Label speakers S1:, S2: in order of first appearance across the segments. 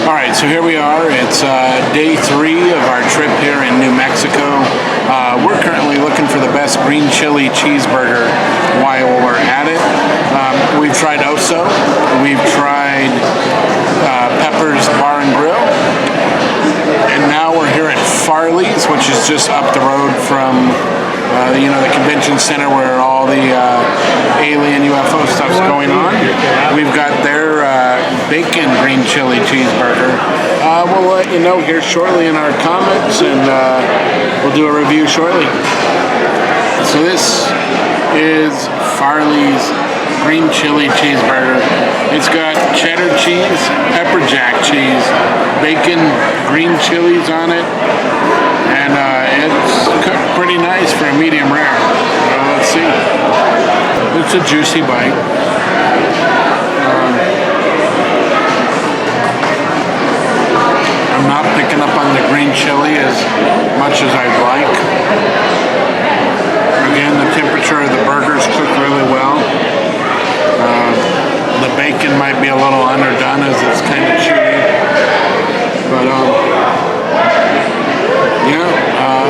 S1: Alright, so here we are. It's day 3 of our trip here in New Mexico. We're currently looking for the best green chili cheeseburger while we're at it. We've tried Oso, we've tried Pepper's Bar and Grill, and now we're here at Farley's, which is just up the road from the convention center where all the alien UFO stuff's going on. We've got their bacon green chili cheeseburger. We'll let you know here shortly in our comments, and we'll do a review shortly. So this is Farley's green chili cheeseburger. It's got cheddar cheese, pepper jack cheese, bacon, green chilies on it, and it's cooked pretty nice for a medium rare. Let's see. It's a juicy bite. I'm not picking up on the green chili as much as I'd like. Again, the temperature of the burger's cooked really well. The bacon might be a little underdone as it's kind of chewy. But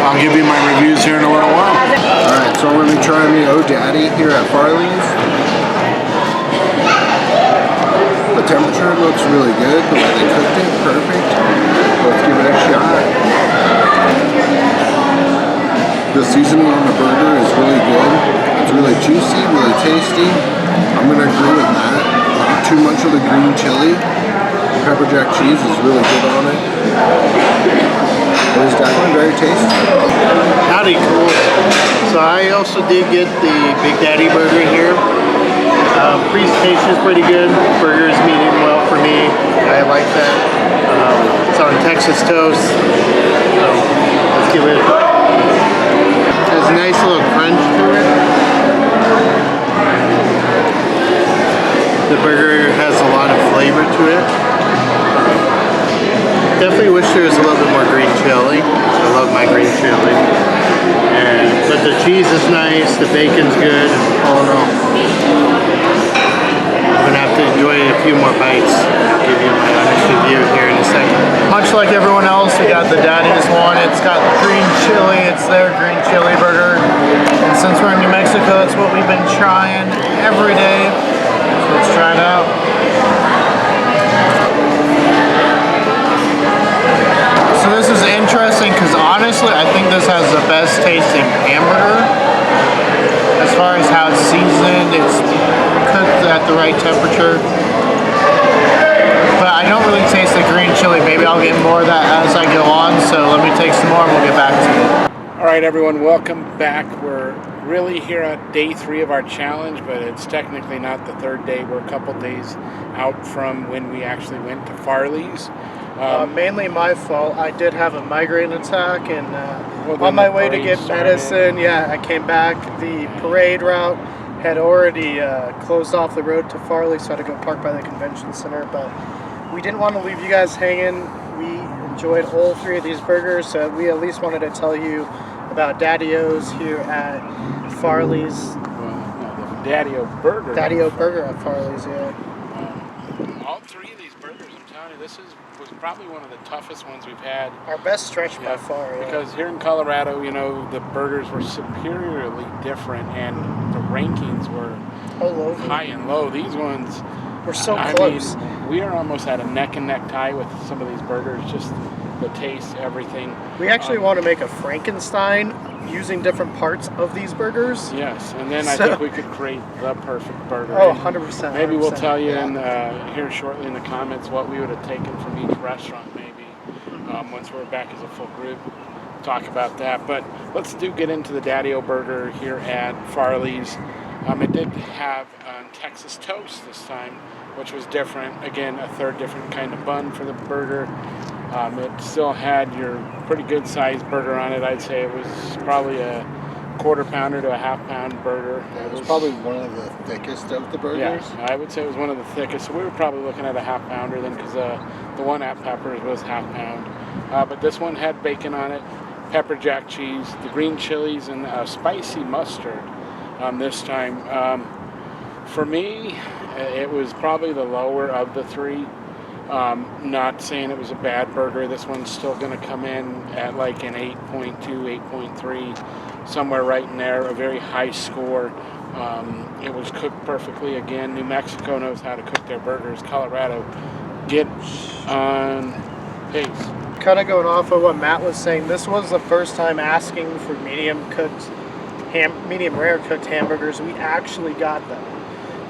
S1: I'll give you my reviews here in a little while.
S2: Alright, so I'm going to be trying the O'Daddy here at Farley's. The temperature looks really good, the way they cooked it, perfect. Let's give it a shot. The seasoning on the burger is really good. It's really juicy, really tasty. I'm going to agree with that. Not too much of the green chili. The pepper jack cheese is really good on it. It is definitely very tasty.
S3: Howdy, cool. So I also did get the Big Daddy burger here. Presentation is pretty good. Burger is medium well for me. I like that. It's on Texas toast. So let's give it a try. There's a nice little crunch to it. The burger has a lot of flavor to it. Definitely wish there was a little bit more green chili. I love my green chili. But the cheese is nice, the bacon's good. All in all, I'm gonna have to enjoy a few more bites. I'll give you my honest review here in a second. Much like everyone else, we got the Daddy's one. It's got green chili. It's their green chili burger. And since we're in New Mexico, that's what we've been trying every day. So let's try it out. So this is interesting because honestly, I think this has the best tasting hamburger. As far as how it's seasoned, it's cooked at the right temperature. But I don't really taste the green chili. Maybe I'll get more of that as I go on. So let me take some more and we'll get back to you.
S1: Alright everyone, welcome back. We're really here at day 3 of our challenge, but it's technically not the third day. We're a couple days out from when we actually went to Farley's.
S3: Mainly my fault. I did have a migraine attack, and on my way to get medicine, I came back. The parade route had already closed off the road to Farley, so I had to go park by the convention center. But we didn't want to leave you guys hanging. We enjoyed all 3 of these burgers, so we at least wanted to tell you about Daddy-O's here at Farley's.
S1: The Daddy-O Burger.
S3: Daddy-O Burger at Farley's,
S1: all 3 of these burgers, I'm telling you, was probably one of the toughest ones we've had.
S3: Our best stretch by far,
S1: Because here in Colorado, the burgers were superiorly different, and the rankings were high and low. These ones
S3: were so close.
S1: I mean, we are almost at a neck and neck tie with some of these burgers, just the taste, everything.
S3: We actually want to make a Frankenstein using different parts of these burgers.
S1: Yes, and then I think we could create the perfect burger.
S3: Oh, 100%.
S1: Maybe we'll tell you here shortly in the comments what we would have taken from each restaurant, maybe, once we're back as a full group. Talk about that. But let's get into the Daddy-O Burger here at Farley's. It did have Texas toast this time, which was different. Again, a third different kind of bun for the burger. It still had your pretty good sized burger on it. I'd say it was probably a quarter pounder to a half pound burger.
S2: It was probably one of the thickest of the burgers.
S1: Yeah, I would say it was one of the thickest. So we were probably looking at a half pounder then, because the one at Pepper's was half pound. But this one had bacon on it, pepper jack cheese, the green chilies, and spicy mustard this time. For me, it was probably the lower of the 3. Not saying it was a bad burger. This one's still going to come in at like an 8.2, 8.3, somewhere right in there, a very high score. It was cooked perfectly. Again, New Mexico knows how to cook their burgers. Colorado, get on pace.
S3: Kind of going off of what Matt was saying, this was the first time asking for medium rare cooked hamburgers. We actually got them.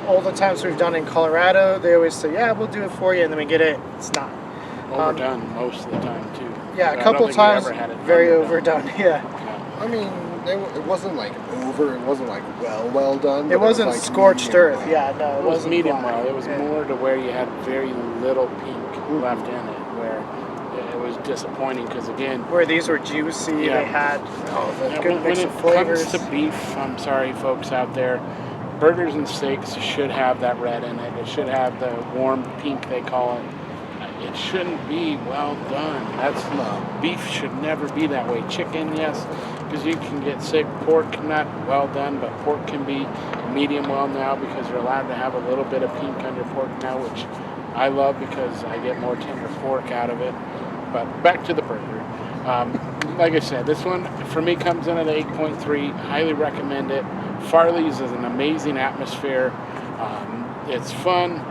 S3: All the times we've done in Colorado, they always say, yeah, we'll do it for you, and then we get it, it's not.
S1: Overdone most of the time, too.
S3: Yeah, a couple times, very overdone, yeah.
S2: I mean, it wasn't like over, it wasn't like well done.
S3: It wasn't
S2: like
S3: scorched earth, yeah, no.
S1: It was medium well. It was more to where you had very little pink left in it, where it was disappointing because, again...
S3: Where these were juicy, they had a good mix of flavors.
S1: When it comes to beef, I'm sorry, folks out there, burgers and steaks should have that red in it. It should have the warm pink, they call it. It shouldn't be well done. Beef should never be that way. Chicken, yes, because you can get sick. Pork, not well done, but pork can be medium well now because you're allowed to have a little bit of pink on your pork now, which I love because I get more tender pork out of it. But back to the burger. Like I said, this one for me comes in at 8.3. Highly recommend it. Farley's is an amazing atmosphere. It's fun.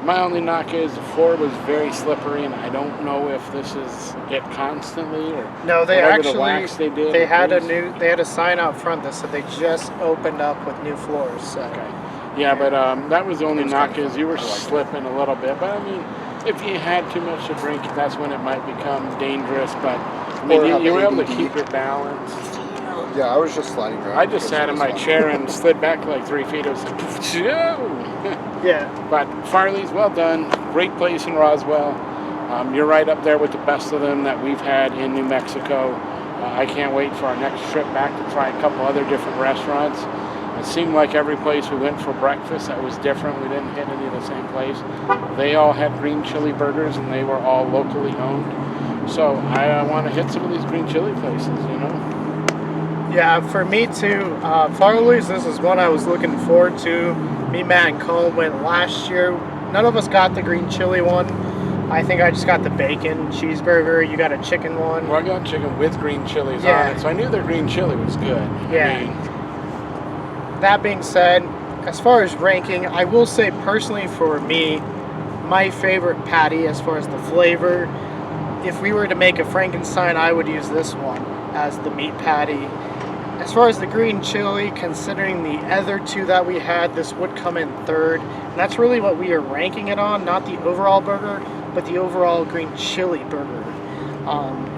S1: My only knock is the floor was very slippery, and I don't know if this is it constantly or
S3: no. They actually
S1: the wax they did.
S3: They had a sign out front that said they just opened up with new floors. So.
S1: Okay. Yeah, but that was the only knock is you were slipping a little bit. But I mean, if you had too much to drink, that's when it might become dangerous. But I mean, you were able to keep your balance.
S2: Yeah, I was just sliding around.
S1: I just sat in my chair and slid back like 3 feet. It was like,
S3: yeah.
S1: But Farley's, well done. Great place in Roswell. You're right up there with the best of them that we've had in New Mexico. I can't wait for our next trip back to try a couple other different restaurants. It seemed like every place we went for breakfast that was different. We didn't hit any of the same place. They all had green chili burgers, and they were all locally owned. So I want to hit some of these green chili places, you know.
S3: Yeah, for me too. Farley's, this is one I was looking forward to. Me, Matt, and Colin went last year. None of us got the green chili one. I think I just got the bacon cheeseburger. You got a chicken one.
S1: Well, I got chicken with green chilies on it, so I knew their green chili was good.
S3: Yeah.
S1: I mean,
S3: that being said, as far as ranking, I will say personally for me, my favorite patty as far as the flavor, if we were to make a Frankenstein, I would use this one as the meat patty. As far as the green chili, considering the other two that we had, this would come in third. And that's really what we are ranking it on, not the overall burger, but the overall green chili burger.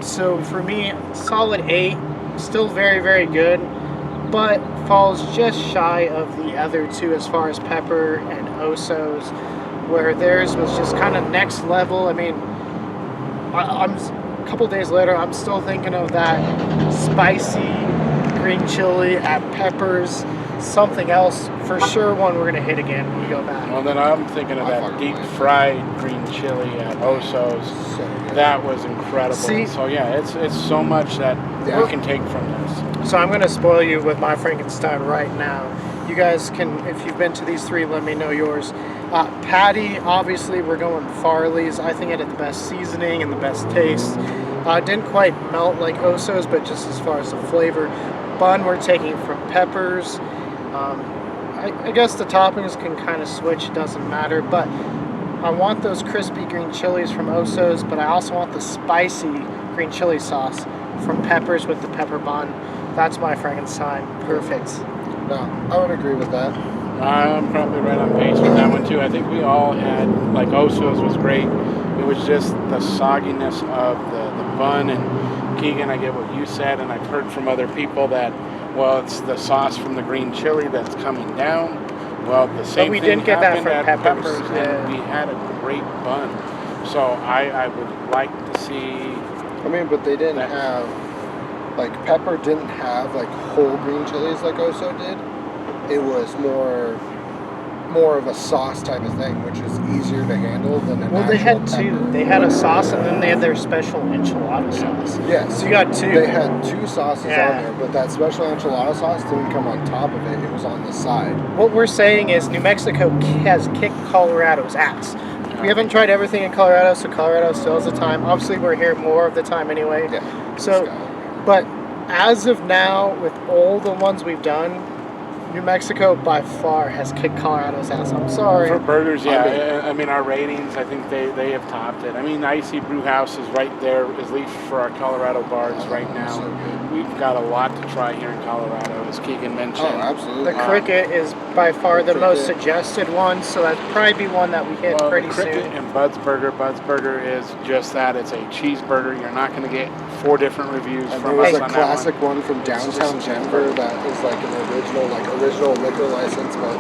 S3: So for me, solid 8, still very, very good, but falls just shy of the other two as far as pepper and Oso's, where theirs was just kind of next level. I mean, I'm a couple days later, I'm still thinking of that spicy green chili at Peppers, something else for sure one we're gonna hit again when we go back.
S1: Well, then I'm thinking of that deep fried green chili at Oso's. That was incredible.
S3: See,
S1: so yeah, it's so much that we can take from this.
S3: So I'm gonna spoil you with my Frankenstein right now. You guys can, if you've been to these three, let me know yours. Patty, obviously we're going Farley's. I think it had the best seasoning and the best taste. Didn't quite melt like Oso's, but just as far as the flavor. Bun we're taking from Peppers. I guess the toppings can kind of switch, it doesn't matter, but I want those crispy green chilies from Oso's, but I also want the spicy green chili sauce from Peppers with the pepper bun. That's my Frankenstein. Perfect.
S2: No, I would agree with that.
S1: I'm probably right on pace with that one too. I think we all had, like Oso's was great. It was just the sogginess of the bun, and Keegan, I get what you said, and I've heard from other people that, well, it's the sauce from the green chili that's coming down. Well, the same
S3: we
S1: thing
S3: didn't get that
S1: happened
S3: from
S1: at
S3: Peppers,
S1: and we had a great bun. So I would like to see...
S2: I mean, but they didn't have, like, Pepper didn't have, like, whole green chilies like Oso did. It was more of a sauce type of thing, which is easier to handle than an
S3: they had
S2: actual
S3: two.
S2: pepper.
S3: They had a sauce, and then they had their special enchilada sauce.
S2: Yeah,
S3: so you got two.
S2: They had two sauces on there, but that special enchilada sauce didn't come on top of it. It was on the side.
S3: What we're saying is New Mexico has kicked Colorado's ass. We haven't tried everything in Colorado, so Colorado still has the time. Obviously, we're here more of the time anyway.
S2: Yeah.
S3: So, but as of now, with all the ones we've done, New Mexico by far has kicked Colorado's ass. I'm sorry.
S1: For burgers, yeah. I mean, our ratings, I think they have topped it. I mean, Icy Brew House is right there, at least for our Colorado bars right now. We've got a lot to try here in Colorado, as Keegan mentioned.
S2: Oh, absolutely.
S3: The Cricket is by far the most suggested one, so that'd probably be one that we hit pretty
S1: Cricket
S3: soon.
S1: and Bud's Burger. Bud's Burger is just that. It's a cheeseburger. You're not going to get 4 different reviews
S2: And
S1: from
S2: there
S1: us
S2: was a
S1: on
S2: classic
S1: that one.
S2: one from downtown Denver that is like an original liquor license, but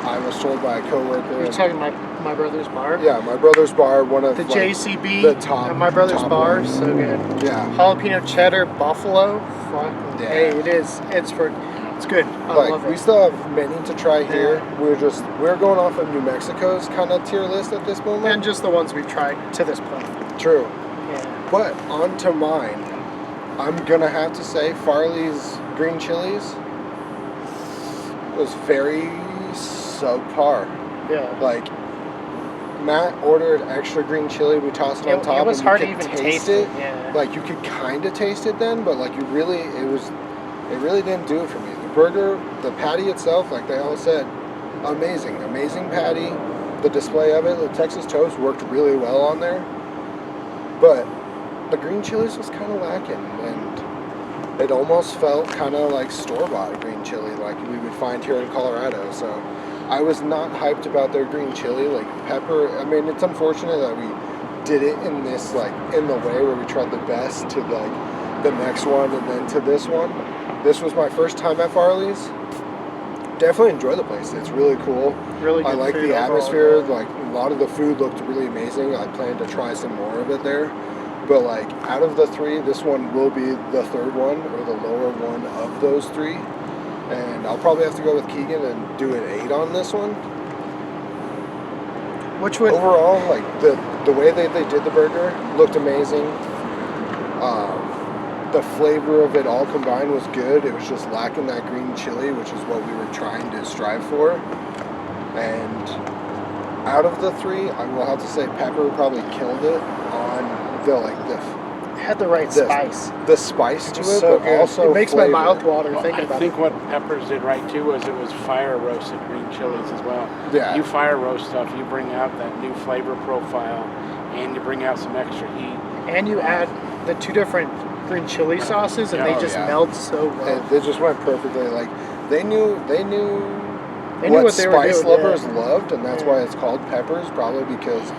S2: I was told by a coworker.
S3: You're talking my brother's bar?
S2: Yeah, my brother's bar, one of
S3: The
S2: like,
S3: JCB
S2: the top.
S3: at my brother's
S2: top
S3: bar,
S2: ones.
S3: so good.
S2: Yeah.
S3: Jalapeno cheddar buffalo. Fuck.
S2: Yeah.
S3: Hey, it's good. I love
S2: Like we
S3: it.
S2: still have many to try here. We're going off of New Mexico's kind of tier list at this moment.
S3: And just the ones we've tried to this point.
S2: True.
S3: Yeah.
S2: But on to mine. I'm gonna have to say Farley's green chilies was very subpar.
S3: Yeah.
S2: Like Matt ordered extra green chili. We tossed it on top.
S3: It was
S2: and
S3: hard
S2: you
S3: to
S2: could
S3: even taste it. Yeah.
S2: Like you could kind of taste it then, but like it really didn't do it for me. The burger, the patty itself, like they all said, amazing patty. The display of it, the Texas toast worked really well on there, but the green chilies was kind of lacking, and it almost felt kind of like store-bought green chili, like we would find here in Colorado. So I was not hyped about their green chili. Like pepper, I mean, it's unfortunate that we did it in this, like, in the way where we tried the best to, like, the next one and then to this one. This was my first time at Farley's. Definitely enjoy the place. It's really cool.
S3: Really good
S2: I like
S3: food
S2: the
S3: overall.
S2: atmosphere. Like, a lot of the food looked really amazing. I plan to try some more of it there. But, like, out of the 3, this one will be the third one, or the lower one of those 3. And I'll probably have to go with Keegan and do an 8 on this one.
S3: Which would
S2: Overall, like, the way they did the burger looked amazing. The flavor of it all combined was good. It was just lacking that green chili, which is what we were trying to strive for. And out of the 3, I will have to say Pepper probably killed it on the, like,
S3: had the right spice.
S2: the spice to it,
S3: So
S2: but
S3: good.
S2: also
S3: It makes
S2: flavor.
S3: my mouth water thinking
S1: I
S3: about
S1: think
S3: it.
S1: what Peppers did right too was it was fire roasted green chilies as well.
S2: Yeah.
S1: You fire roast stuff, you bring out that new flavor profile, and you bring out some extra heat.
S3: And you add the 2 different green chili sauces, and they just meld so well.
S2: They just went perfectly. Like they knew
S3: They knew
S2: what
S3: what they were
S2: spice
S3: doing,
S2: lovers
S3: yeah.
S2: loved, and that's why it's called Peppers. Probably because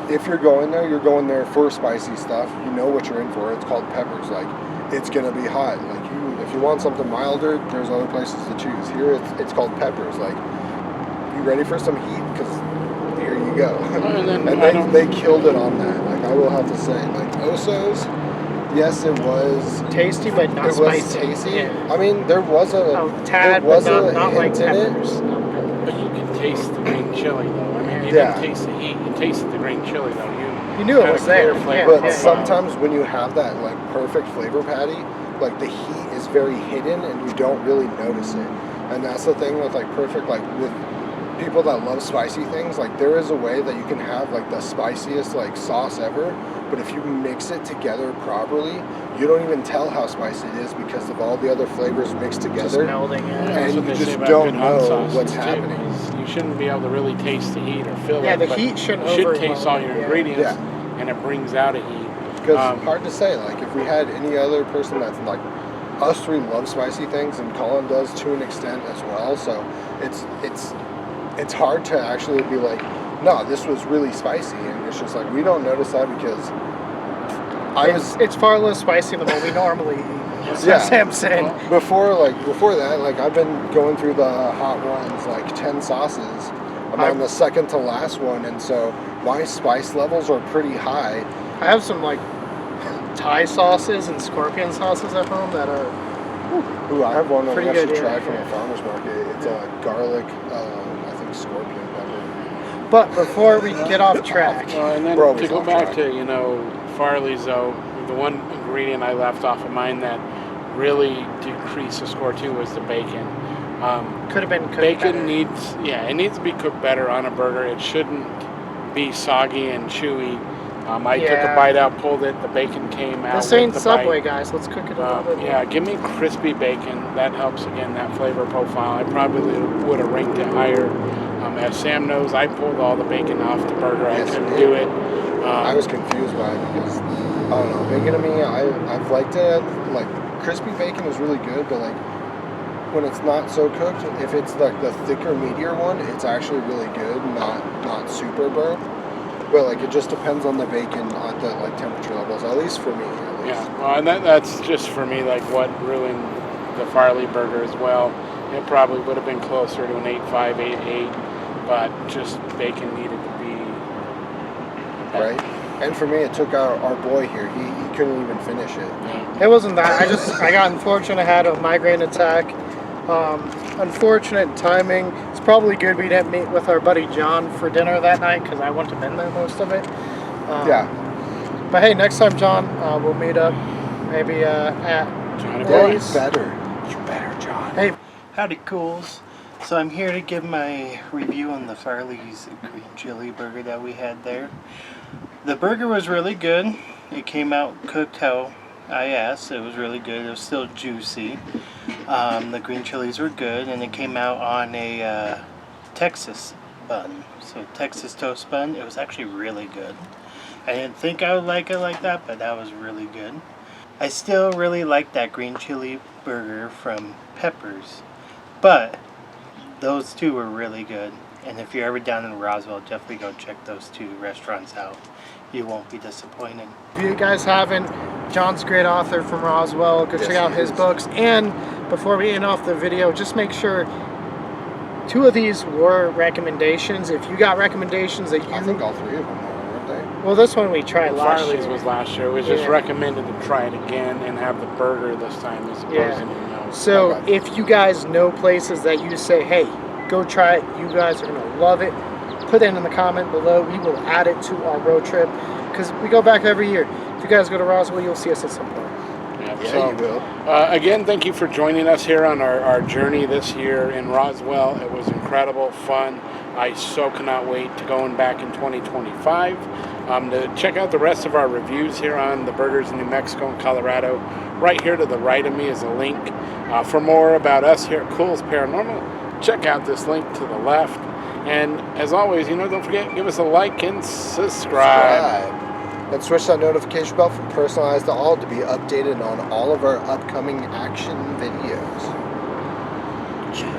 S2: if you're going there for spicy stuff. You know what you're in for. It's called Peppers. Like it's gonna be hot. Like if you want something milder, there's other places to choose. Here it's called Peppers. Like you ready for some heat? Because here you go. And they killed it on that. Like I will have to say, like Oso's. Yes, it was
S3: Tasty, but not
S2: it
S3: spicy.
S2: was tasty.
S3: Yeah.
S2: I mean, there was a
S3: Tad,
S2: there was
S3: but
S2: a
S3: not like
S2: hint in it.
S3: peppers.
S1: But you can taste the green chili though. I mean, you
S2: Yeah.
S1: didn't taste the heat, you tasted the green chili though.
S3: You knew it
S1: had a
S3: was there.
S1: clear flavor
S2: But
S3: Yeah.
S1: profile.
S2: sometimes when you have that like perfect flavor patty, like the heat is very hidden and you don't really notice it. And that's the thing with like perfect, like with people that love spicy things, like there is a way that you can have like the spiciest like sauce ever, but if you mix it together properly, you don't even tell how spicy it is because of all the other flavors mixed
S3: Just
S2: together.
S3: melding it.
S1: That's
S2: and
S1: what
S2: you
S1: they say
S2: just
S1: about
S2: don't
S1: good hot
S2: know
S1: sauces,
S2: what's
S1: too,
S2: happening.
S1: is You shouldn't be able to really taste the heat or feel
S3: Yeah,
S1: it.
S3: the
S1: but
S3: heat shouldn't
S1: you should
S3: overwhelm
S1: taste all
S3: it,
S1: your
S3: yeah.
S1: ingredients,
S2: Yeah.
S1: and it brings out a heat.
S2: Because hard to say, like if we had any other person that's like us 3 love spicy things, and Colin does to an extent as well. So it's hard to actually be like, no, this was really spicy, and it's just like we don't notice that because
S3: It's far less spicy than what we normally eat. That's
S2: Yeah.
S3: what I'm saying.
S2: before that, like I've been going through the hot ones, like 10 sauces. I'm on the second to last one, and so my spice levels are pretty high.
S3: I have some like Thai sauces and scorpion sauces at home that are
S2: Ooh, I have one that we
S3: Pretty
S2: actually
S3: good, yeah,
S2: tried from
S3: yeah.
S2: a farmer's market. It's a garlic, I think scorpion pepper.
S3: But before we get off track,
S1: And then
S2: We're
S1: to
S2: always
S1: go
S2: off
S1: back
S2: track.
S1: to, Farley's though, the one ingredient I left off of mine that really decreased the score too was the bacon.
S3: could have been cooked
S1: Bacon
S3: better.
S1: needs to be cooked better on a burger. It shouldn't be soggy and chewy. I took a bite out, pulled it, the bacon came out.
S3: This ain't
S1: with the
S3: Subway,
S1: bite.
S3: guys. Let's cook it a little bit more.
S1: Yeah, give me crispy bacon. That helps, again, that flavor profile. I probably would have ranked it higher. As Sam knows, I pulled all the bacon off the burger. I couldn't do it.
S4: I was confused by it because, I don't know, bacon to me, I've liked it. Like, crispy bacon is really good, but like, when it's not so cooked, if it's like the thicker, meatier one, it's actually really good, not super burnt. But like, it just depends on the bacon at the like temperature levels, at least for me. At least.
S1: Yeah, well, and that's just for me, like what ruined the Farley burger as well. It probably would have been closer to an 8.5, 8.8, but just bacon needed to be
S4: right. And for me, it took our boy here. He couldn't even finish it.
S1: Yeah.
S3: It wasn't that. I got unfortunate. I had a migraine attack. Unfortunate timing. It's probably good we didn't meet with our buddy John for dinner that night because I wouldn't have been there most of it.
S4: Yeah.
S3: But hey, next time, John, we'll meet up maybe at
S1: Johnny
S3: Days.
S4: You better, John.
S3: Hey, howdy, Culz. So I'm here to give my review on the Farley's Green Chili Burger that we had there. The burger was really good. It came out cooked how I asked. It was really good. It was still juicy. The green chilies were good, and it came out on a Texas bun. So Texas toast bun. It was actually really good. I didn't think I would like it like that, but that was really good. I still really like that green chili burger from Peppers, but those two were really good. And if you're ever down in Roswell, definitely go check those two restaurants out. You won't be disappointed. If you guys haven't, John's a great author from Roswell. Go check out his books. And before we end off the video, just make sure 2 of these were recommendations. If you got recommendations that you...
S4: I think all 3 of them were, weren't they?
S3: Well, this one we tried last
S1: Farley's
S3: year.
S1: was last year. It was just recommended to try it again and have the burger this time as opposed to anything else.
S3: So if you guys know places that you say, hey, go try it, you guys are going to love it, put it in the comment below. We will add it to our road trip because we go back every year. If you guys go to Roswell, you'll see us at some point.
S4: Yeah,
S1: So,
S4: you will.
S1: again, thank you for joining us here on our journey this year in Roswell. It was incredible, fun. I so cannot wait to going back in 2025 to check out the rest of our reviews here on the burgers in New Mexico and Colorado. Right here to the right of me is a link. For more about us here at Culz Paranormal, check out this link to the left. And as always, don't forget, give us a like and subscribe.
S4: And switch that notification bell from personalized to all to be updated on all of our upcoming action videos.